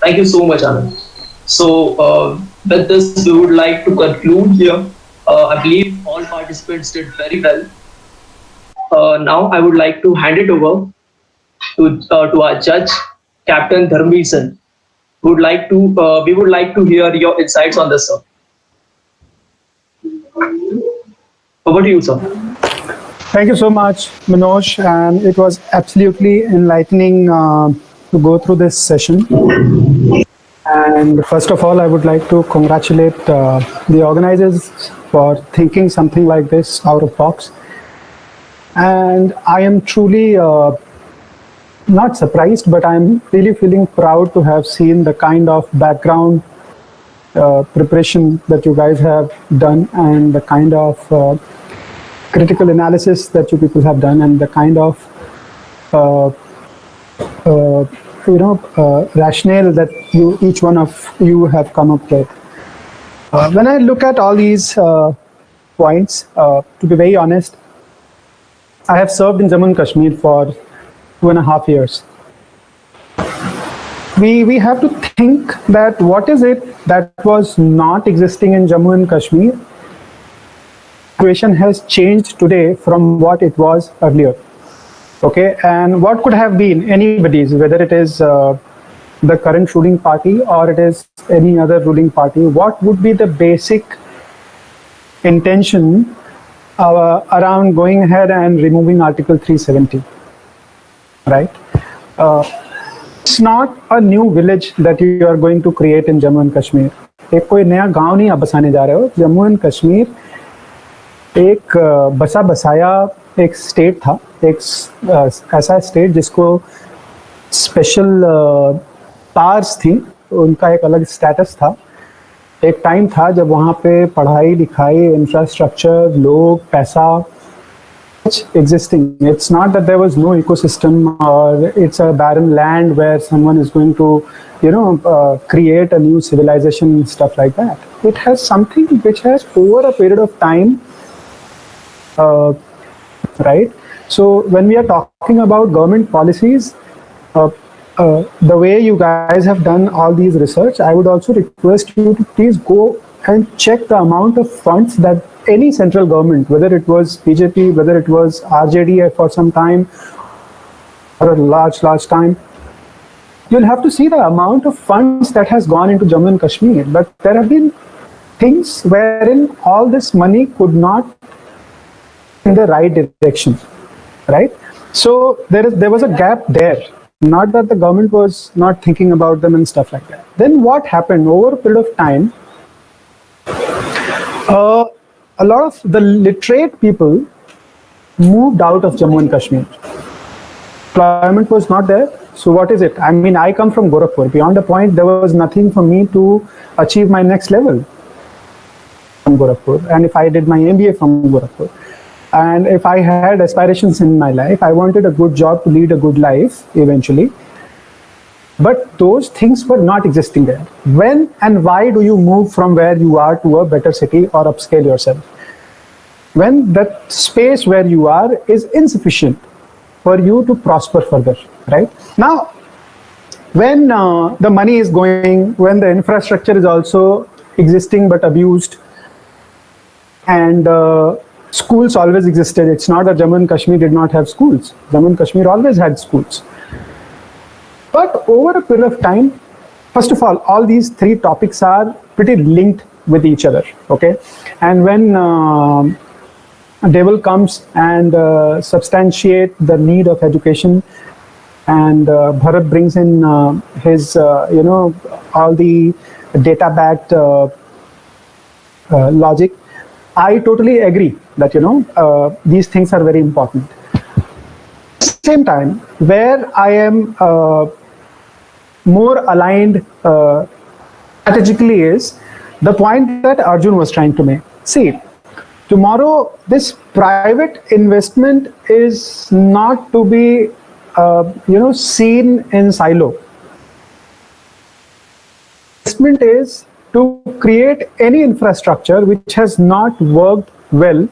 Thank you so much, Anand. So, with this, we would like to conclude here. I believe all participants did very well. Now, I would like to hand it over to our judge, Captain Dharmeesan. We would like to hear your insights on this, sir. Over to you, sir. Thank you so much, Manoj, and it was absolutely enlightening to go through this session. And first of all, I would like to congratulate the organizers for thinking something like this out of box. And I am truly not surprised, but I'm really feeling proud to have seen the kind of background preparation that you guys have done, and the kind of critical analysis that you people have done, and the kind of uh, rationale that each one of you have come up with. When I look at all these points, to be very honest, I have served in Jammu and Kashmir for 2.5 years. We have to think that what is it that was not existing in Jammu and Kashmir. Situation has changed today from what it was earlier. Okay, and what could have been anybody's, whether it is the current ruling party or it is any other ruling party, what would be the basic intention around going ahead and removing Article 370, right? It's not a new village that you are going to create in Jammu and Kashmir. एक कोई नया गांव नहीं आप बसाने जा रहे हो. जम्मू एंड कश्मीर एक बसा बसाया एक स्टेट था, एक ऐसा स्टेट जिसको स्पेशल पावर्स थी, उनका एक अलग स्टेटस था. एक टाइम था जब वहाँ पे पढ़ाई लिखाई, इंफ्रास्ट्रक्चर, लोग, पैसा existing. It's not that there was no ecosystem or it's a barren land where someone is going to, create a new civilization and stuff like that. It has something which has over a period of time, right? So when we are talking about government policies, the way you guys have done all these research, I would also request you to please go and check the amount of funds that any central government, whether it was BJP, whether it was RJD for some time, or a large time, you'll have to see the amount of funds that has gone into Jammu and Kashmir. But there have been things wherein all this money could not in the right direction, right? So there was a gap there. Not that the government was not thinking about them and stuff like that. Then what happened over a period of time? A lot of the literate people moved out of Jammu and Kashmir. Employment was not there. So what is it? I mean, I come from Gorakhpur. Beyond a point, there was nothing for me to achieve my next level from Gorakhpur. And if I did my MBA from Gorakhpur, and if I had aspirations in my life, I wanted a good job to lead a good life eventually. But those things were not existing there. When and why do you move from where you are to a better city or upscale yourself? When that space where you are is insufficient for you to prosper further, right? Now, when the money is going, when the infrastructure is also existing but abused, and schools always existed. It's not that Jammu and Kashmir did not have schools. Jammu and Kashmir always had schools. But over a period of time, first of all these three topics are pretty linked with each other, okay? And when Devil comes and substantiate the need of education, and Bharat brings in his, all the data-backed logic, I totally agree that, these things are very important. At the same time, where I am more aligned strategically is the point that Arjun was trying to make. See, tomorrow this private investment is not to be, seen in silo. Investment is to create any infrastructure which has not worked well.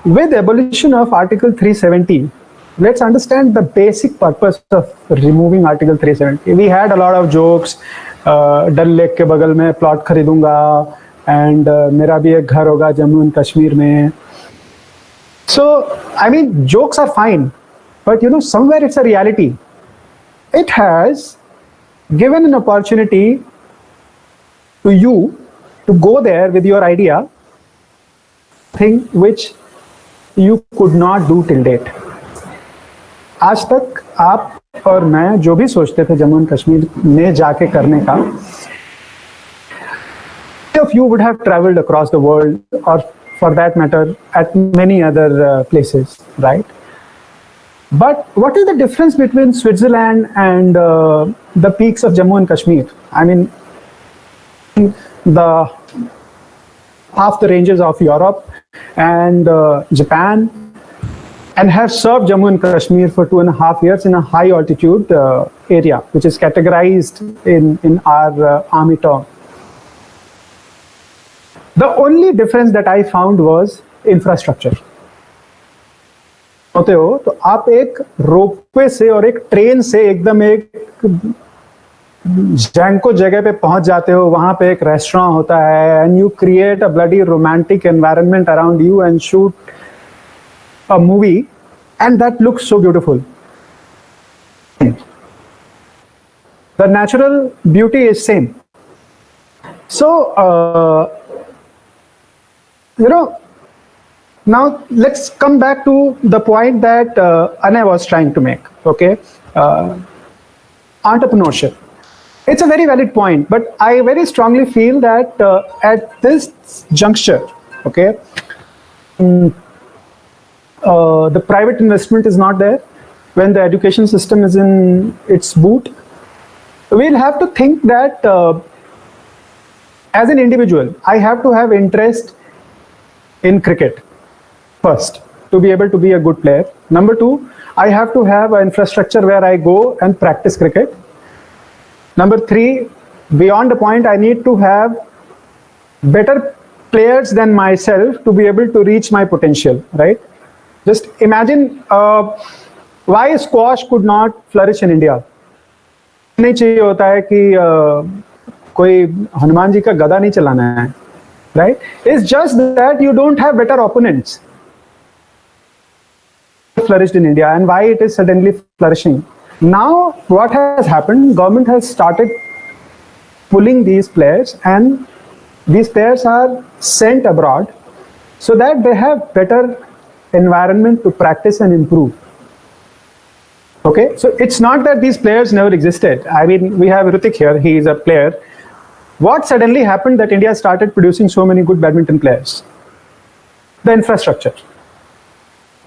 With abolition of Article 370, let's understand the basic purpose of removing Article 370. We had a lot of jokes. Dal Lake के बगल में plot खरीदूंगा and मेरा भी एक घर होगा Jammu and Kashmir में. So I mean, jokes are fine, but you know, somewhere it's a reality. It has given an opportunity to you to go there with your idea, thing which you could not do till date. आज तक आप और मैं जो भी सोचते थे Jammu and Kashmir में जाके करने का, of you would have traveled across the world, or for that matter at many other places, right? But what is the difference between Switzerland and the peaks of Jammu and Kashmir? I mean, the half the ranges of Europe and Japan, and have served Jammu and Kashmir for 2.5 years in a high altitude area, which is categorized in our army term. The only difference that I found was infrastructure. होते हो तो आप एक ropeway से और एक train से एकदम एक जैंको जगह पे पहुंच जाते हो, वहां पे एक रेस्टोरेंट होता है and you create a bloody romantic environment around you and shoot a movie, and that looks so beautiful. The natural beauty is same. So you know, now let's come back to the point that Anay was trying to make. Okay, entrepreneurship. It's a very valid point, but I very strongly feel that at this juncture, okay, the private investment is not there. When the education system is in its boot, we'll have to think that as an individual, I have to have interest in cricket first to be able to be a good player. Number two, I have to have an infrastructure where I go and practice cricket. Number three, beyond the point, I need to have better players than myself to be able to reach my potential, right? Just imagine why squash could not flourish in India. नहीं चाहिए होता है कि कोई हनुमान जी का गदा नहीं चलाना है, right? It's just that you don't have better opponents. Flourished in India, and why it is suddenly flourishing. Now what has happened, government has started pulling these players, and these players are sent abroad so that they have better environment to practice and improve. Okay, so it's not that these players never existed. I mean, we have Ritik here, he is a player. What suddenly happened that India started producing so many good badminton players? The infrastructure,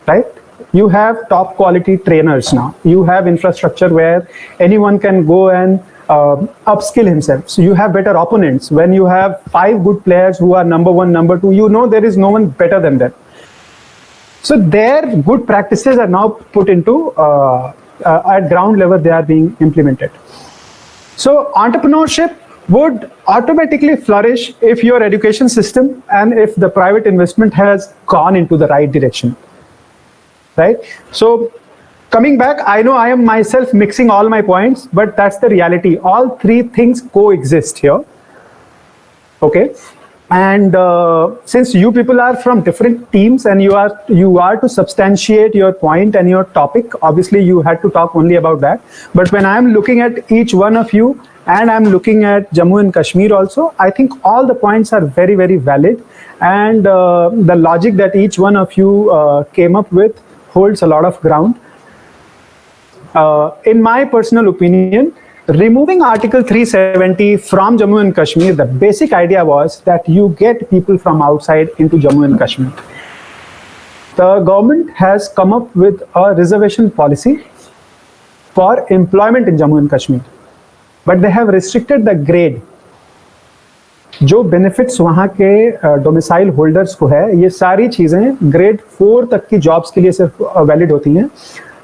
right? You have top quality trainers now. You have infrastructure where anyone can go and upskill himself. So you have better opponents. When you have 5 good players who are number 1, number 2, you know there is no one better than them. So their good practices are now put into at ground level, they are being implemented. So entrepreneurship would automatically flourish if your education system and if the private investment has gone into the right direction, right? So coming back, I know I am myself mixing all my points, but that's the reality. All 3 things coexist here, okay? And since you people are from different teams and you are to substantiate your point and your topic, obviously you had to talk only about that. But when I'm looking at each one of you and I'm looking at Jammu and Kashmir also, I think all the points are very, very valid. And the logic that each one of you came up with holds a lot of ground. In my personal opinion, removing Article 370 from Jammu and Kashmir, the basic idea was that you get people from outside into Jammu and Kashmir. The government has come up with a reservation policy for employment in Jammu and Kashmir, but they have restricted the grade. जो benefits वहाँ के domicile holders को है, ये सारी चीज़ें grade 4 तक की जॉब्स के लिए सिर्फ वैलिड होती हैं.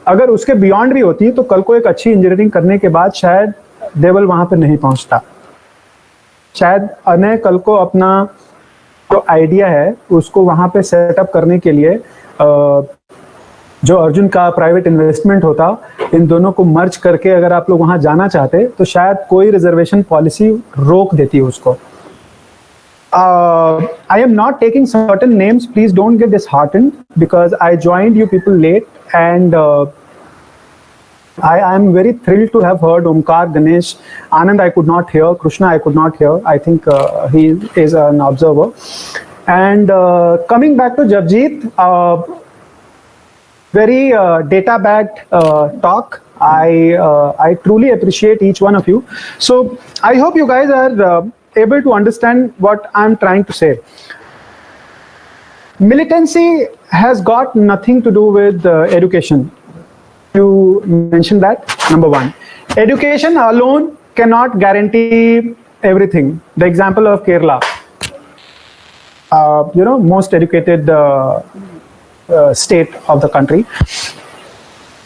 अगर उसके बियॉन्ड भी होती है तो कल को एक अच्छी इंजीनियरिंग करने के बाद शायद देवल वहाँ पे नहीं पहुँचता. शायद अनय कल को अपना जो आइडिया है उसको वहाँ पे सेटअप करने के लिए जो अर्जुन का प्राइवेट इन्वेस्टमेंट होता, इन दोनों को मर्ज करके अगर आप लोग वहां जाना चाहते तो शायद कोई रिजर्वेशन पॉलिसी रोक देती है उसको. I am not taking certain names. Please don't get disheartened because I joined you people late, and I am very thrilled to have heard Omkar, Ganesh, Anand. I could not hear Krishna. I could not hear. I think he is an observer. And coming back to Javjeet, very data-backed talk. I truly appreciate each one of you. So I hope you guys are able to understand what I'm trying to say. Militancy has got nothing to do with education. You mentioned that, number one. Education alone cannot guarantee everything. The example of Kerala, most educated state of the country.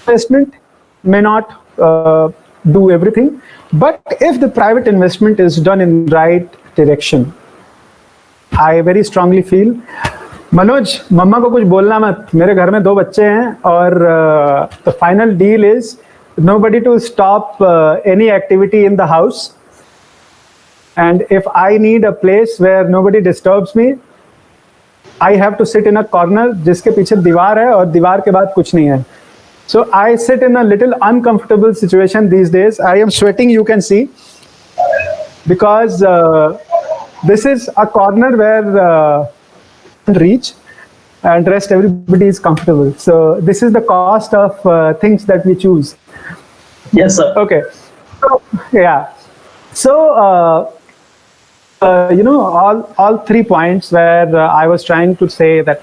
Investment may not do everything, but if the private investment is done in right direction, I very strongly feel. Manoj, मम्मा को कुछ बोलना मत, मेरे घर में 2 बच्चे हैं और the final deal is nobody to stop any activity in the house, and if I need a place where nobody disturbs me, I have to sit in a corner जिसके पीछे दीवार है और दीवार के बाद कुछ नहीं है. So I sit in a little uncomfortable situation these days. I am sweating, you can see, because this is a corner where reach and rest everybody is comfortable. So this is the cost of things that we choose. Yes, sir. Okay. So, yeah. So all 3 points where I was trying to say that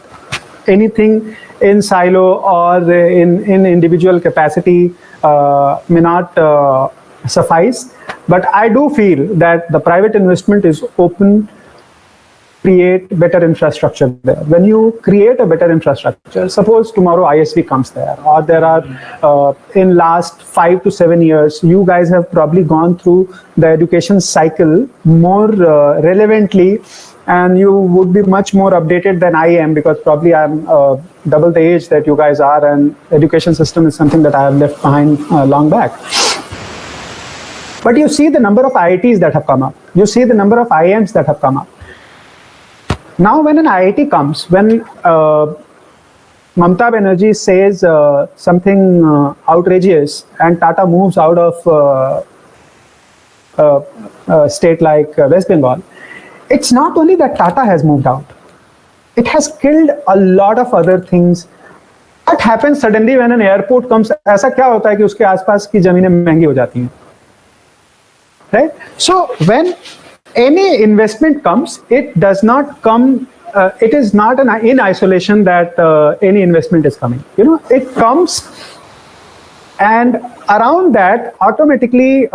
anything in silo or in individual capacity may not suffice, but I do feel that the private investment is open. Create better infrastructure there. When you create a better infrastructure, suppose tomorrow ISV comes there, or there are in last 5 to 7 years, you guys have probably gone through the education cycle more relevantly, and you would be much more updated than I am, because probably I'm double the age that you guys are, and education system is something that I have left behind long back. But you see the number of IITs that have come up. You see the number of IIMs that have come up. Now, when an IIT comes, when Mamata Banerjee says something outrageous and Tata moves out of a state like West Bengal, it's not only that Tata has moved out, it has killed a lot of other things. What happens suddenly when an airport comes? ऐसा क्या होता है कि उसके आसपास की जमीनें महंगी हो जाती हैं, right? So when any investment comes, it does not come, it is not in isolation that any investment is coming. It comes, and around that automatically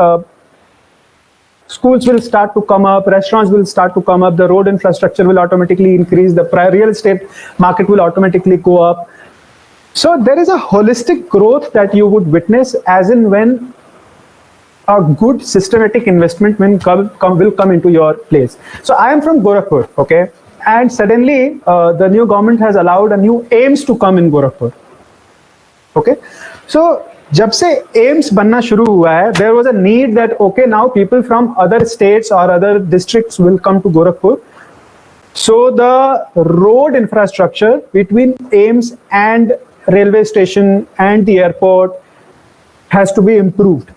schools will start to come up, restaurants will start to come up, the road infrastructure will automatically increase, the real estate market will automatically go up. So there is a holistic growth that you would witness as in when a good systematic investment will come into your place. So I am from Gorakhpur, okay, and suddenly the new government has allowed a new AIIMS to come in Gorakhpur, okay. So जब से AIIMS बनना शुरू हुआ है, there was a need that okay, now people from other states or other districts will come to Gorakhpur. So the road infrastructure between AIIMS and railway station and the airport has to be improved.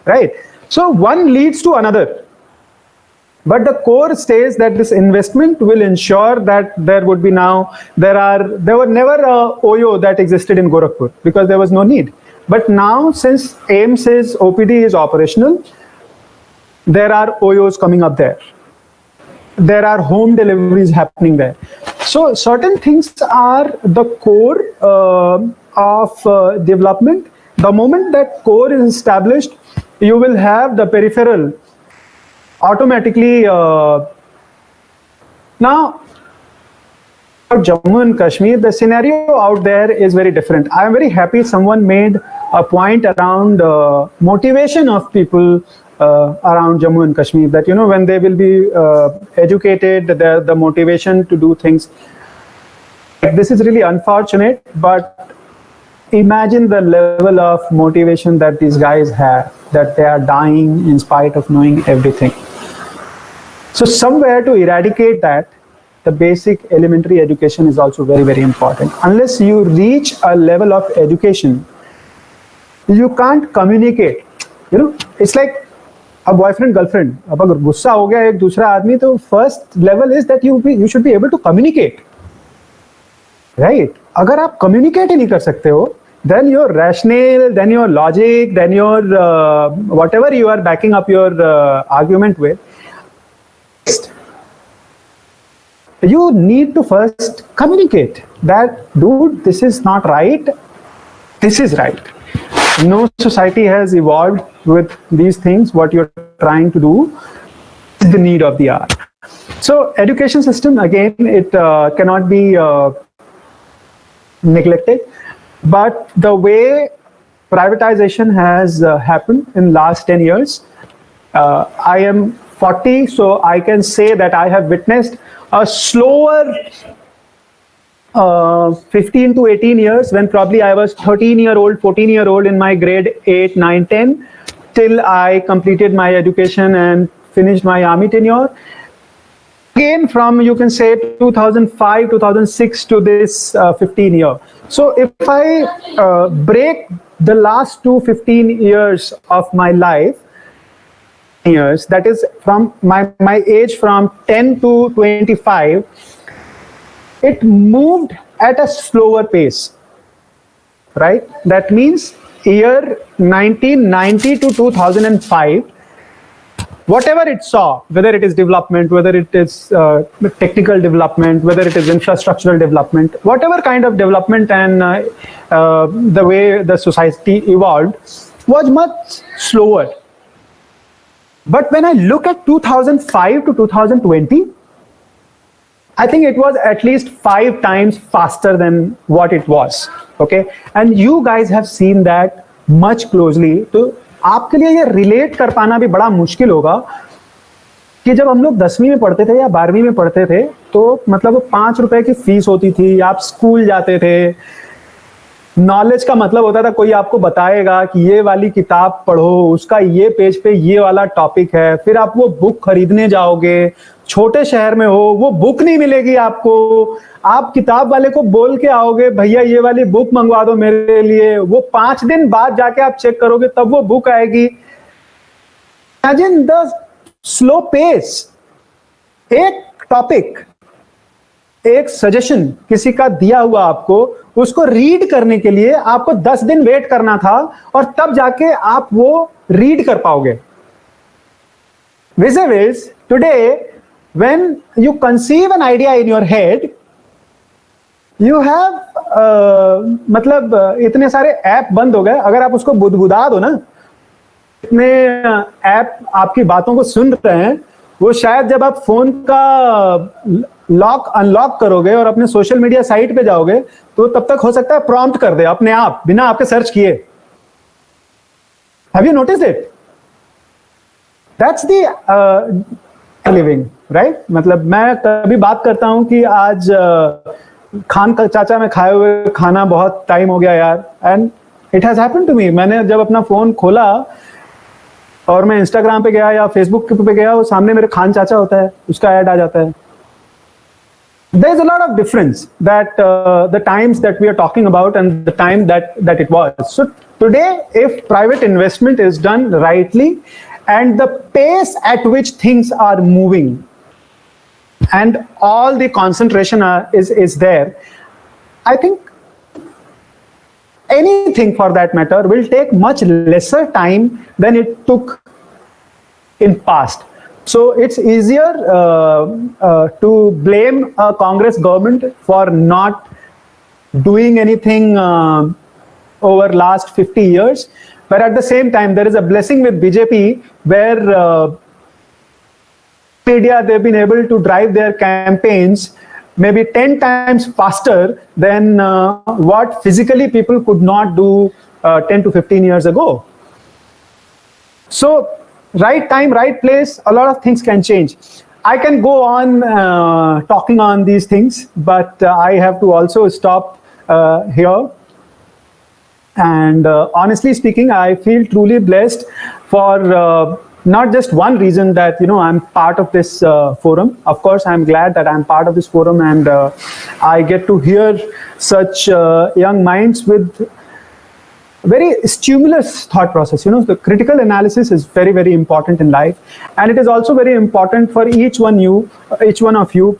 Right? So one leads to another. But the core stays that this investment will ensure that there would be there were never a OYO that existed in Gorakhpur because there was no need. But now, since AIIMS OPD is operational, there are OYOs coming up there. There are home deliveries happening there. So certain things are the core of development. The moment that core is established, you will have the peripheral automatically. Now, for Jammu and Kashmir, the scenario out there is very different. I am very happy someone made a point around motivation of people around Jammu and Kashmir, that when they will be educated, the motivation to do things. This is really unfortunate, but imagine the level of motivation that these guys have, that they are dying in spite of knowing everything. So somewhere to eradicate that, the basic elementary education is also very, very important. Unless you reach a level of education, you can't communicate. You know, it's like a boyfriend girlfriend. अब अगर गुस्सा हो गया एक दूसरा आदमी, तो first level is that you should be able to communicate, right? अगर आप communicate ही नहीं कर सकते हो, then your rationale, then your logic, then your whatever you are backing up your argument with, you need to first communicate that, dude, this is not right, this is right. No society has evolved with these things. What you're trying to do is the need of the hour. So education system, again, it cannot be neglected, but the way privatization has happened in last 10 years, I am 40, so I can say that I have witnessed a slower 15 to 18 years, when probably I was 13-year-old, 14-year-old in my grade 8, 9, 10, till I completed my education and finished my army tenure. Again, from, you can say, 2005, 2006 to this 15 year. So if I break the last 15 years of my life, years, that is from my age from 10 to 25, it moved at a slower pace, right? That means year 1990 to 2005, whatever it saw, whether it is development, whether it is technical development, whether it is infrastructural development, whatever kind of development and the way the society evolved was much slower. But when I look at 2005 to 2020, I think it was at least 5 times faster than what it was. Okay, and you guys have seen that much closely. तो आपके लिए ये relate कर पाना भी बड़ा मुश्किल होगा कि जब हम लोग 10वीं में पढ़ते थे या 12वीं में पढ़ते थे, तो मतलब 5 रुपए की फीस होती थी, आप स्कूल जाते थे, नॉलेज का मतलब होता था कोई आपको बताएगा कि ये वाली किताब पढ़ो, उसका ये पेज पे ये वाला टॉपिक है, फिर आप वो बुक खरीदने जाओगे, छोटे शहर में हो, वो बुक नहीं मिलेगी आपको, आप किताब वाले को बोल के आओगे, भैया ये वाली बुक मंगवा दो मेरे लिए, वो 5 दिन बाद जाके आप चेक करोगे तब वो बुक आएगी. Imagine the slow pace. एक टॉपिक, एक सजेशन किसी का दिया हुआ आपको, उसको रीड करने के लिए आपको 10 दिन वेट करना था और तब जाके आप वो रीड कर पाओगे. Vis-a-vis, today, when you conceive an idea in your head, you have मतलब इतने सारे ऐप बंद हो गए, अगर आप उसको बुदबुदा दो ना, इतने ऐप आपकी बातों को सुन रहे हैं, वो शायद जब आप फोन का लॉक अनलॉक करोगे और अपने सोशल मीडिया साइट पे जाओगे, तो तब तक हो सकता है प्रॉम्प्ट कर दे अपने आप, बिना आपके सर्च किए. Have you noticed it? That's the living, right? मतलब मैं कभी बात करता हूं कि आज खान का चाचा में खाए हुए खाना बहुत टाइम हो गया यार, and it has happened to me. मैंने जब अपना फोन खोला और मैं इंस्टाग्राम पे गया या फेसबुक पे गया, वो सामने मेरे खान चाचा होता है, उसका ऐड आ जाता है. There's a lot of difference that the times that we are talking about and the time that it was. So today, if private investment is done rightly and the pace at which things are moving and all the concentration is there, I think anything for that matter will take much lesser time than it took in past. So it's easier to blame a Congress government for not doing anything over last 50 years. But at the same time, there is a blessing with BJP where media, they've been able to drive their campaigns maybe 10 times faster than what physically people could not do 10 to 15 years ago. So right time, right place, a lot of things can change. I can go on talking on these things, but I have to also stop here. And honestly speaking, I feel truly blessed for not just one reason that I'm part of this forum. Of course, I'm glad that I'm part of this forum, and I get to hear such young minds with very stimulus thought process. The critical analysis is very, very important in life, and it is also very important for each one of you.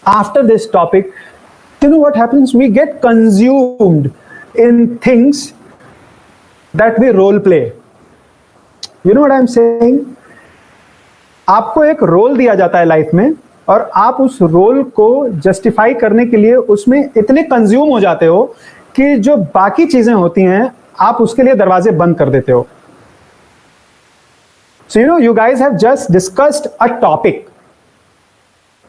After this topic, what happens? We get consumed in things that we role play. You know what I'm saying? आपको एक role दिया जाता है life में, और आप उस role को जस्टिफाई करने के लिए उसमें इतने कंज्यूम हो जाते हो कि जो बाकी चीजें होती हैं आप उसके लिए दरवाजे बंद कर देते हो. So you guys have just discussed a topic.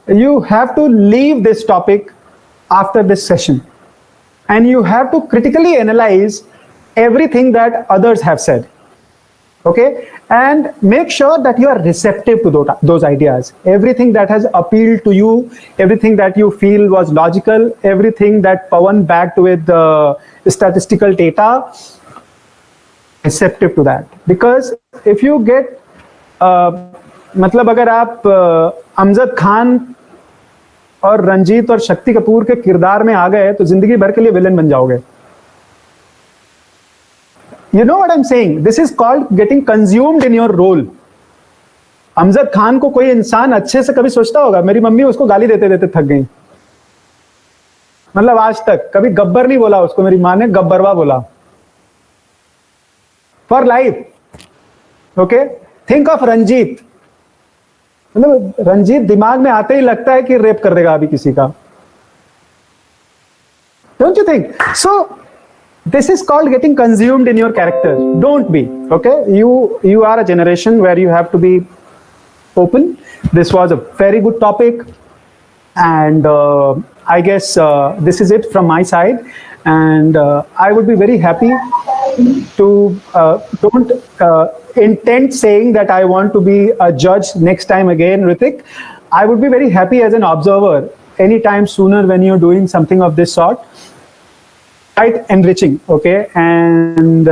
You have to leave this topic after this session, and you have to critically analyze everything that others have said. Okay, and make sure that you are receptive to those ideas. Everything that has appealed to you, everything that you feel was logical, everything that Pawan backed with statistical data, receptive to that. Because if you get मतलब अगर आप अमजद खान और रंजीत और शक्ति कपूर के किरदार में आ गए तो जिंदगी भर के लिए विलन बन जाओगे. You know what I'm saying? This is called getting consumed in your role. Amjad Khan को कोई इंसान अच्छे से कभी सोचता होगा? मेरी मम्मी उसको गाली देते देते थक गई. मतलब आज तक कभी गब्बर नहीं बोला उसको, मेरी माँ ने गब्बरवा बोला. For life. Okay? Think of Ranjit. मतलब रंजीत दिमाग में आते ही लगता है कि रेप कर देगा अभी किसी का. Don't you think? So this is called getting consumed in your character. Don't be. Okay? You are a generation where you have to be open. This was a very good topic, and I guess this is it from my side. And I would be very happy to don't intend saying that I want to be a judge next time again, Ritik. I would be very happy as an observer anytime sooner when you're doing something of this sort. Quite enriching, okay? And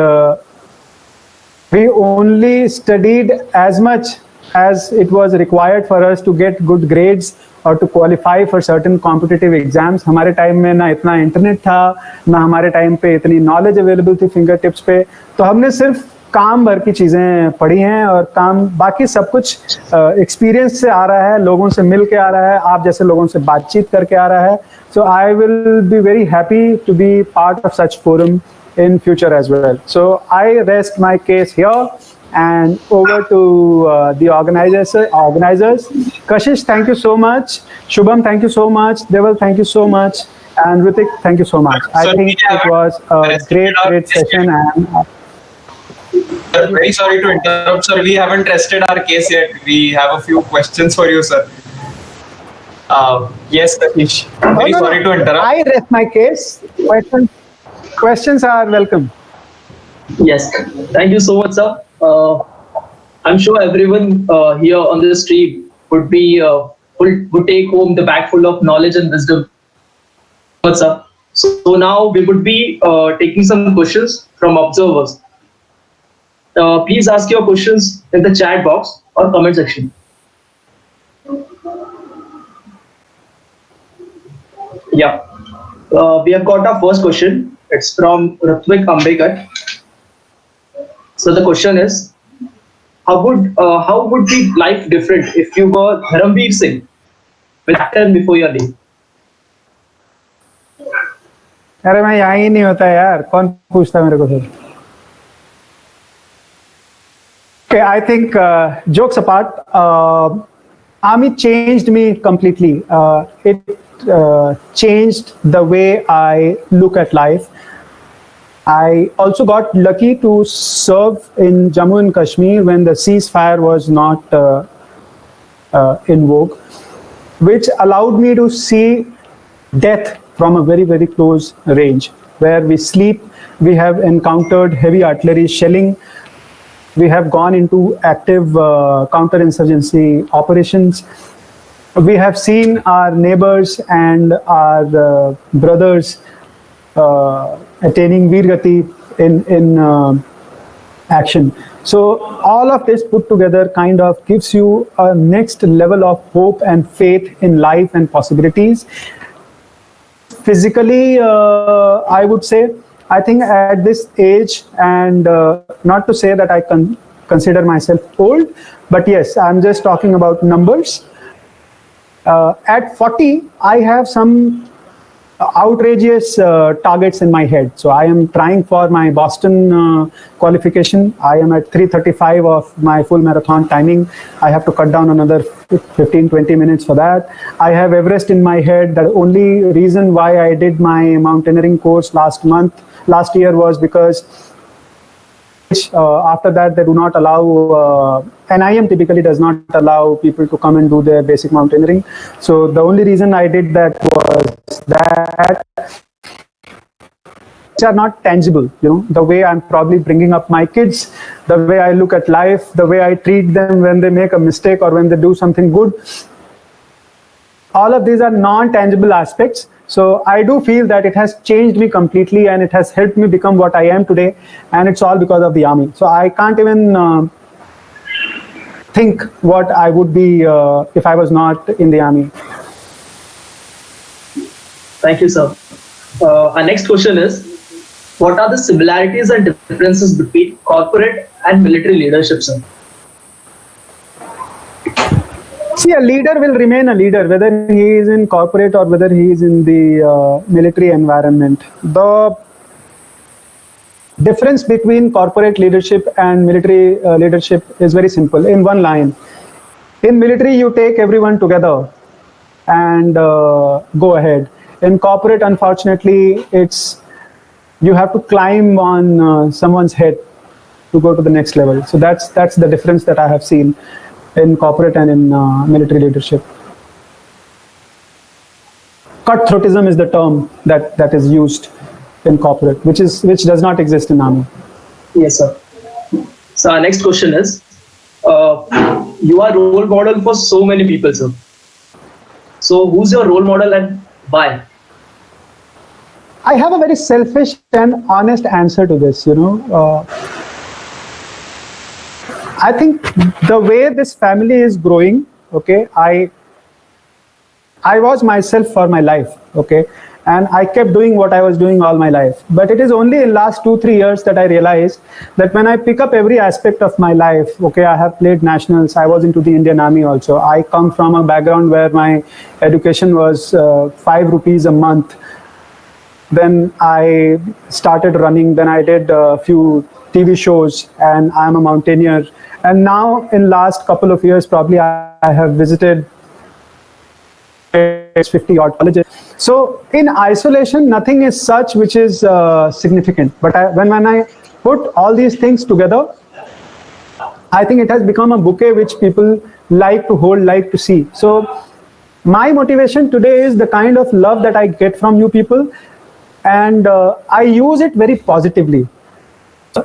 we only studied as much as it was required for us to get good grades or to qualify for certain competitive exams. हमारे time में ना इतना internet था, ना हमारे time पे इतनी knowledge available थी फिंगर टिप्स पे. तो हमने सिर्फ काम भर की चीज़ें पढ़ी हैं, और काम बाकी सब कुछ एक्सपीरियंस से आ रहा है, लोगों से मिल के आ रहा है, आप जैसे लोगों से बातचीत करके आ रहा है. So I will be very happy to be part of such forum in future as well. So I rest my case here, and over to the organizers. Kashish, thank you so much. Shubham, thank you so much. Deval, thank you so much. And Ritik, thank you so much. I think it was a great session. And very sorry to interrupt, sir. We haven't rested our case yet. We have a few questions for you, sir. Yes, Kashish. Very sorry to interrupt. I rest my case. Questions are welcome. Yes, thank you so much, sir. I'm sure everyone here on this stream would take home the bag full of knowledge and wisdom. What's up? So now we would be taking some questions from observers. Please ask your questions in the chat box or comment section. Yeah, we have got our first question. It's from Ratvik Ambekar. So the question is, how would be life different if you were Dharamveer Singh with actor before your day? अरे मैं यहाँ ही नहीं होता यार, कौन पूछता मेरे को फिर? Okay, I think jokes apart, Army changed me completely. It changed the way I look at life. I also got lucky to serve in Jammu and Kashmir when the ceasefire was not in vogue, which allowed me to see death from a very, very close range. Where we sleep, we have encountered heavy artillery shelling. We have gone into active counterinsurgency operations. We have seen our neighbors and our brothers attaining Veer Gati in action. So all of this put together kind of gives you a next level of hope and faith in life and possibilities. Physically, I would say, I think at this age, and not to say that I consider myself old, but yes, I'm just talking about numbers. At 40, I have some outrageous targets in my head. So I am trying for my Boston qualification. I am at 3:35 of my full marathon timing. I have to cut down another 15-20 minutes for that. I have Everest in my head. The only reason why I did my mountaineering course last year was because after that they do not allow, NIM typically does not allow people to come and do their basic mountaineering. So the only reason I did that was that which are not tangible, the way I'm probably bringing up my kids, the way I look at life, the way I treat them when they make a mistake or when they do something good. All of these are non-tangible aspects. So I do feel that it has changed me completely and it has helped me become what I am today, and it's all because of the army. So I can't even think what I would be if I was not in the army. Thank you, sir. Our next question is, what are the similarities and differences between corporate and military leadership, sir? See, a leader will remain a leader, whether he is in corporate or whether he is in the military environment. The difference between corporate leadership and military leadership is very simple, in one line. In military, you take everyone together and go ahead. In corporate, unfortunately, you have to climb on someone's head to go to the next level. So that's the difference that I have seen in corporate and in military leadership. Cutthroatism is the term that is used in corporate, which does not exist in army. Yes, sir. So our next question is, you are role model for so many people, sir. So who's your role model and why? I have a very selfish and honest answer to this, I think the way this family is growing, okay, I was myself for my life, okay, and I kept doing what I was doing all my life. But it is only in last 2-3 years that I realized that when I pick up every aspect of my life, okay, I have played nationals, I was into the Indian Army also. I come from a background where my education was 5 rupees a month. Then I started running, then I did a few TV shows, and I'm a mountaineer. And now in last couple of years, probably I have visited 50 odd colleges. So in isolation, nothing is such which is significant. But when I put all these things together, I think it has become a bouquet which people like to hold, like to see. So my motivation today is the kind of love that I get from you people, and I use it very positively.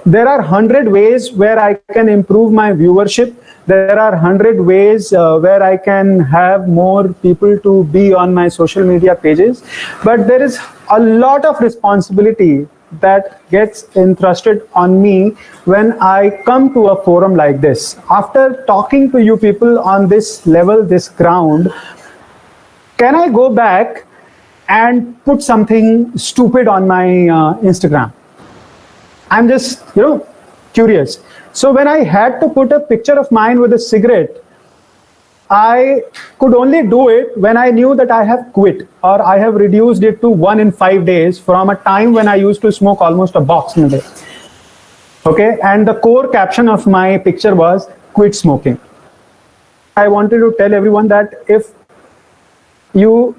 There are 100 ways where I can improve my viewership. There are 100 ways where I can have more people to be on my social media pages. But there is a lot of responsibility that gets entrusted on me when I come to a forum like this. After talking to you people on this level, this ground, can I go back and put something stupid on my Instagram? I'm just, curious. So when I had to put a picture of mine with a cigarette, I could only do it when I knew that I have quit, or I have reduced it to 1 in 5 days from a time when I used to smoke almost a box in a day. Okay, and the core caption of my picture was quit smoking. I wanted to tell everyone that if you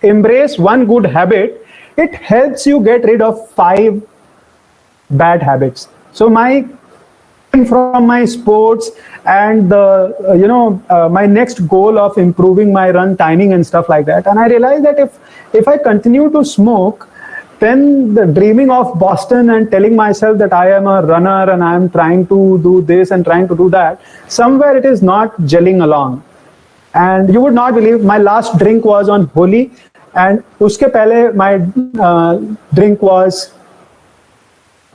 embrace one good habit, it helps you get rid of 5 bad habits. So from my sports and my next goal of improving my run timing and stuff like that, and I realized that if I continue to smoke, then the dreaming of Boston and telling myself that I am a runner and I am trying to do this and trying to do that, somewhere it is not gelling along. And you would not believe, my last drink was on Holi, and uske pehle my drink was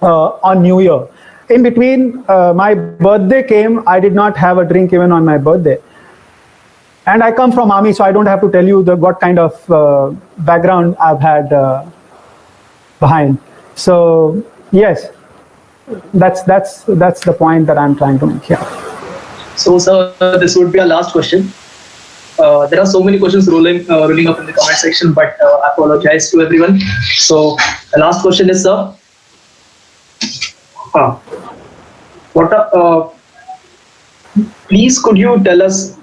on New Year. In between, my birthday came. I did not have a drink even on my birthday. And I come from army, so I don't have to tell you what kind of background I've had behind. So yes, that's the point that I'm trying to make. Yeah. So, sir, this would be our last question. There are so many questions rolling up in the comment section, but I apologize to everyone. So, the last question is, sir, please could you tell us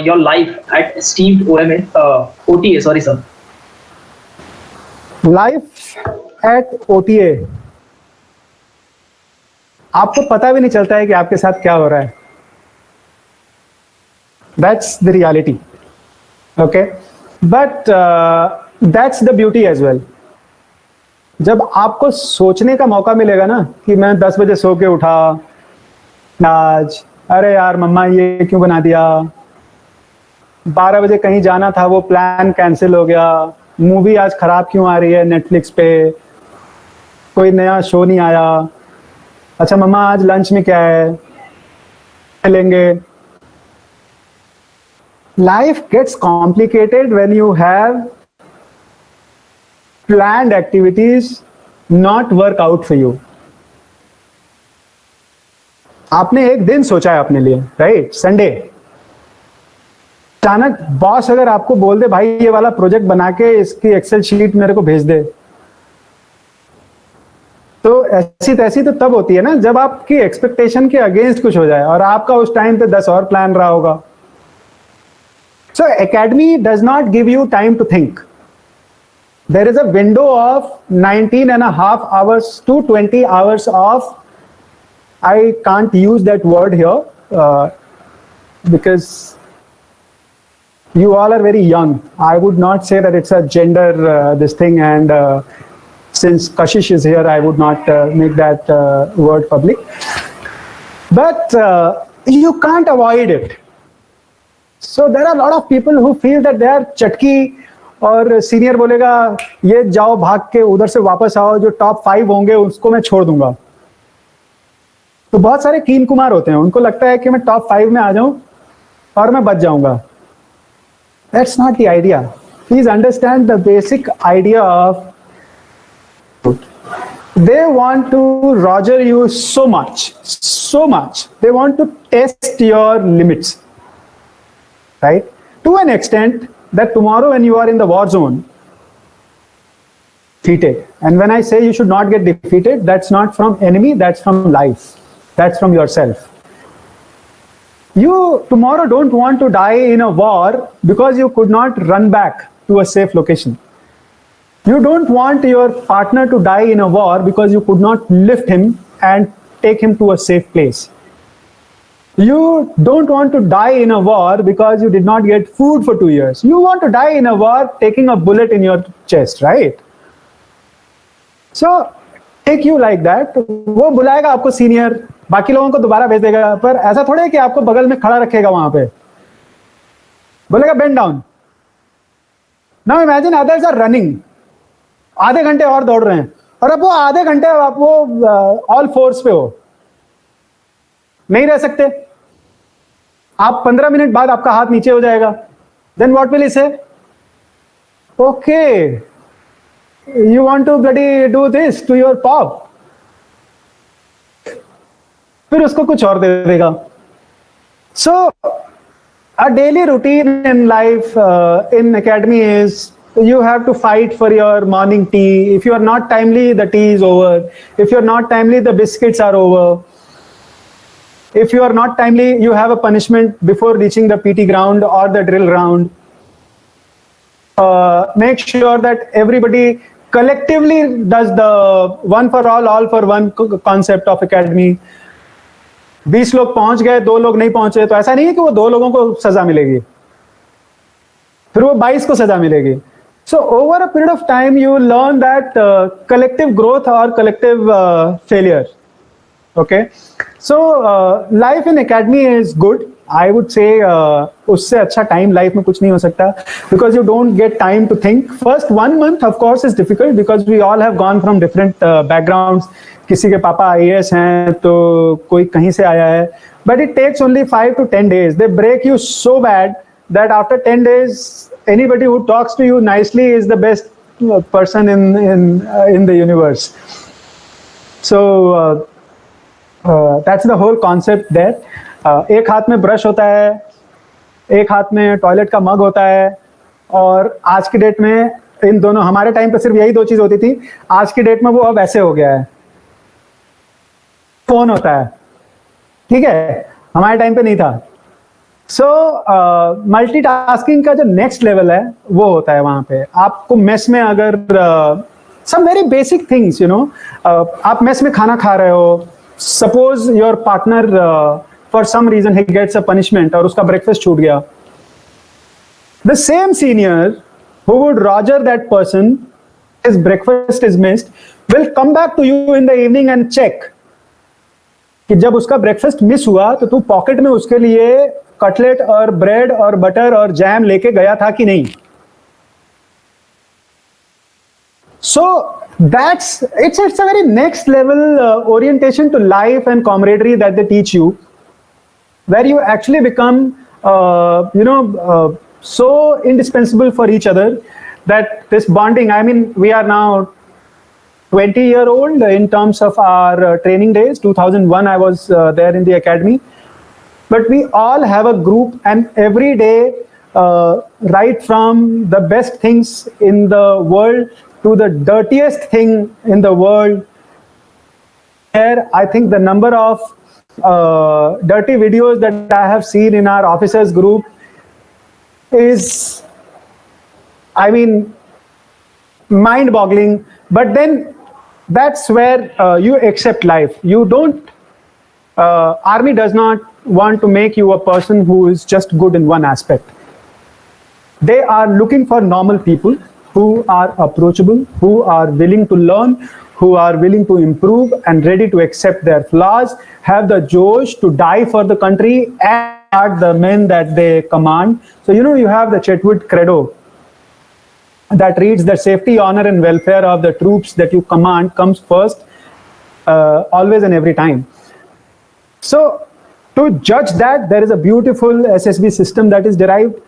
your life at esteemed OTA? Sorry, sir. Life at OTA. आपको पता भी नहीं चलता है कि आपके साथ क्या हो रहा है. That's the reality. Okay, but that's the beauty as well. जब आपको सोचने का मौका मिलेगा ना कि मैं 10 बजे सो के उठा आज, अरे यार मम्मा ये क्यों बना दिया, 12 बजे कहीं जाना था वो प्लान कैंसिल हो गया, मूवी आज खराब क्यों आ रही है नेटफ्लिक्स पे, कोई नया शो नहीं आया, अच्छा मम्मा आज लंच में क्या है लेंगे. Life gets complicated when you have planned activities not work out for you. आपने एक दिन सोचा है अपने लिए, राइट, संडे. अचानक बॉस अगर आपको बोल दे भाई ये वाला प्रोजेक्ट बना के इसकी एक्सेल शीट मेरे को भेज दे, तो ऐसी तैसी तो तब होती है ना जब आपकी एक्सपेक्टेशन के अगेंस्ट कुछ हो जाए और आपका उस टाइम पे 10 और प्लान रहा होगा. So academy does not give you time to think. There is a window of 19 and a half hours to 20 hours of, I can't use that word here because you all are very young. I would not say that it's a gender this thing, and since Kashish is here, I would not make that word public. But you can't avoid it. So there are a lot of people who feel that they are चटकी और senior बोलेगा ये जाओ भाग के उधर से वापस आओ, जो टॉप 5 होंगे उसको मैं छोड़ दूंगा. तो बहुत सारे कीन कुमार होते हैं, उनको लगता है कि मैं टॉप 5 में आ जाऊं और मैं बच जाऊंगा. That's not the idea. Please understand the basic idea of they want to roger you so much. They want to test your limits. Right? To an extent that tomorrow when you are in the war zone, defeated. And when I say you should not get defeated, that's not from enemy, that's from life. That's from yourself. You tomorrow don't want to die in a war because you could not run back to a safe location. You don't want your partner to die in a war because you could not lift him and take him to a safe place. You don't want to die in a war because you did not get food for 2 years. You want to die in a war taking a bullet in your chest, right? So, take you like that. वो बुलाएगा आपको senior, बाकी लोगों को दोबारा भेज देगा, पर ऐसा थोड़ा है कि आपको बगल में खड़ा रखेगा वहां पे, बोलेगा bend down. Now imagine others are running, आधे घंटे और दौड़ रहे हैं, और अब वो आधे घंटे आप वो ऑल फोर्स पे हो, नहीं रह सकते. आप 15 मिनट बाद आपका हाथ नीचे हो जाएगा. Then what will he say? Okay, you want to bloody do this to your pop. फिर उसको कुछ और दे देगा. So a daily routine in life in academy is you have to fight for your morning tea. If you are not timely, the tea is over. If you are not timely, the biscuits are over. If you are not timely, you have a punishment before reaching the PT ground or the drill ground. Make sure that everybody collectively does the one for all for one concept of academy. 20 लोग पहुंच गए, 2 लोग नहीं पहुंचे, तो ऐसा नहीं है कि वो 2 लोगों को सजा मिलेगी, फिर वो 22 को सजा मिलेगी. So over a period of time, you learn that collective growth or collective failure. Okay, so life in academy is good. I would say उससे अच्छा time life में कुछ नहीं हो सकता, because you don't get time to think. First 1 month, of course, is difficult because we all have gone from different backgrounds. किसी के पापा IAS हैं तो कोई कहीं से आया है, but it takes only 5 to 10 days. They break you so bad that after 10 days, anybody who talks to you nicely is the best person in the universe. So that's the whole concept there. एक हाथ में brush होता है, एक हाथ में toilet का मग होता है, और आज की डेट में इन दोनों, हमारे टाइम पे सिर्फ यही 2 चीज होती थी, आज की डेट में वो अब ऐसे हो गया है, फोन होता है, ठीक है, हमारे टाइम पे नहीं था. सो मल्टीटास्किंग का जो नेक्स्ट लेवल है वो होता है वहां पे. आपको मेस में अगर some very basic things, you know, आप मेस में खाना खा रहे हो, suppose your partner for some reason he gets a punishment और उसका ब्रेकफास्ट छूट गया. The same senior who would roger that person, his breakfast is missed, will come back to you in the evening and check कि जब उसका breakfast miss हुआ तो तू पॉकेट में उसके लिए कटलेट और ब्रेड और बटर और जैम लेके गया था कि नहीं. So that's it's a very next level orientation to life and camaraderie that they teach you, where you actually become so indispensable for each other that this bonding, I mean, we are now 20-year-old in terms of our training days. 2001 I was there in the academy, but we all have a group, and every day right from the best things in the world to the dirtiest thing in the world, here I think the number of dirty videos that I have seen in our officers group is, I mean, mind-boggling. But then that's where you accept life. You don't, army does not want to make you a person who is just good in one aspect. They are looking for normal people who are approachable, who are willing to learn, who are willing to improve and ready to accept their flaws, have the josh to die for the country and are the men that they command. So, you know, you have the Chetwood credo that reads that safety, honor and welfare of the troops that you command comes first, always and every time. So to judge that, there is a beautiful SSB system that is derived.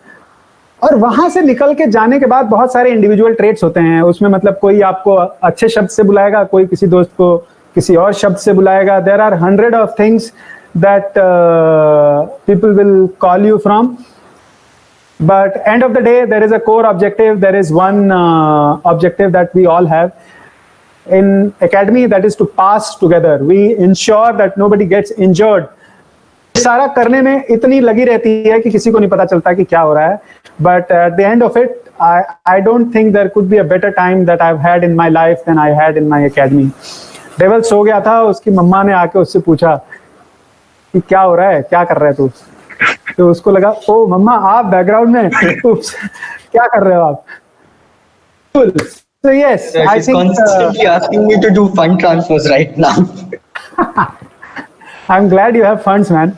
और वहां से निकल के जाने के बाद बहुत सारे इंडिविजुअल ट्रेट्स होते हैं उसमें. मतलब कोई आपको अच्छे शब्द से बुलाएगा, कोई किसी दोस्त को किसी और शब्द से बुलाएगा. There are 100 of things that people will call you from, but end of the day there is a core objective. There is one objective that we all have in academy, that is to pass together. We ensure that nobody gets injured. सारा करने में इतनी लगी रहती है कि किसी को नहीं पता चलता कि क्या हो रहा है. But at the end of it, I don't think there could be a better time that I've had in my life than I had in my academy. डेवल सो गया था, उसकी मम्मा ने आके उससे पूछा कि क्या हो रहा है, क्या कर रहा है तू. तो उसको लगा, ओ मम्मा आप बैकग्राउंड में क्या कर रहे हो आप. So yes, I think constantly asking me to do fund transfers right now. I'm glad you have funds, man.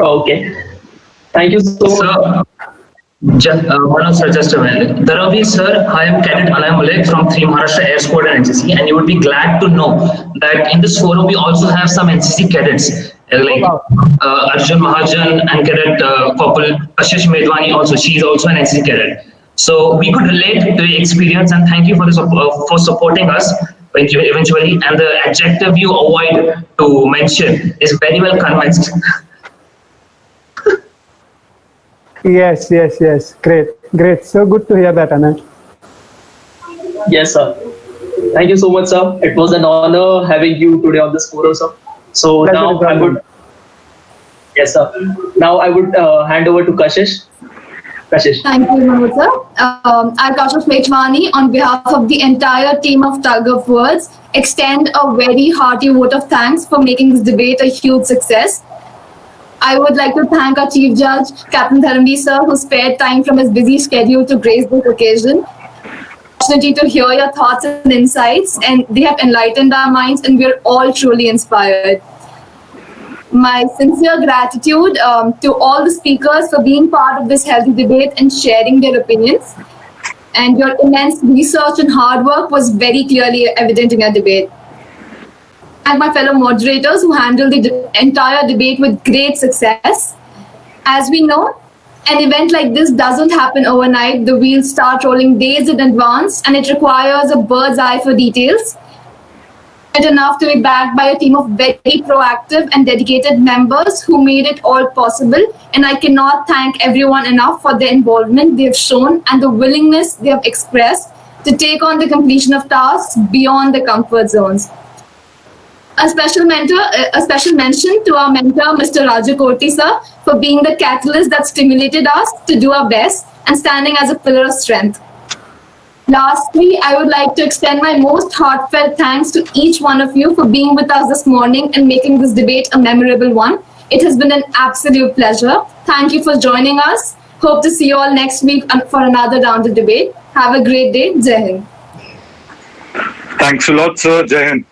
Okay. Thank you so much. Manoj sir, just a minute. Dharavi sir, I am Cadet Anay Malik from 3 Maharashtra Air Squad and NCC, and you would be glad to know that in this forum we also have some NCC cadets like Arjun Mahajan and Cadet Corporal Ashish Medwani also. She is also an NCC cadet. So we could relate to the experience, and thank you for this for supporting us eventually. And the adjective you avoid to mention is very well convinced. Yes. Great. So good to hear that, Anand. Yes, sir. Thank you so much, sir. It was an honor having you today on this forum, sir. So now I would, yes, sir. Now I would hand over to Kashish. Kashish. Thank you, Manoj sir. I, Kashish Medwani, on behalf of the entire team of Tug of Words, extend a very hearty vote of thanks for making this debate a huge success. I would like to thank our Chief Judge, Captain Dharamveer sir, who spared time from his busy schedule to grace this occasion. Opportunity to hear your thoughts and insights, and they have enlightened our minds, and we're all truly inspired. My sincere gratitude to all the speakers for being part of this healthy debate and sharing their opinions. and your immense research and hard work was very clearly evident in your debate. And my fellow moderators who handled the entire debate with great success. As we know, an event like this doesn't happen overnight. The wheels start rolling days in advance, and it requires a bird's eye for details. And enough to be backed by a team of very proactive and dedicated members who made it all possible. And I cannot thank everyone enough for their involvement they've shown and the willingness they have expressed to take on the completion of tasks beyond the comfort zones. A special mention to our mentor, Mr. Rajakorti sir, for being the catalyst that stimulated us to do our best and standing as a pillar of strength. Lastly, I would like to extend my most heartfelt thanks to each one of you for being with us this morning and making this debate a memorable one. It has been an absolute pleasure. Thank you for joining us. Hope to see you all next week for another round of debate. Have a great day. Jai Hind. Thanks a lot, sir. Jai Hind.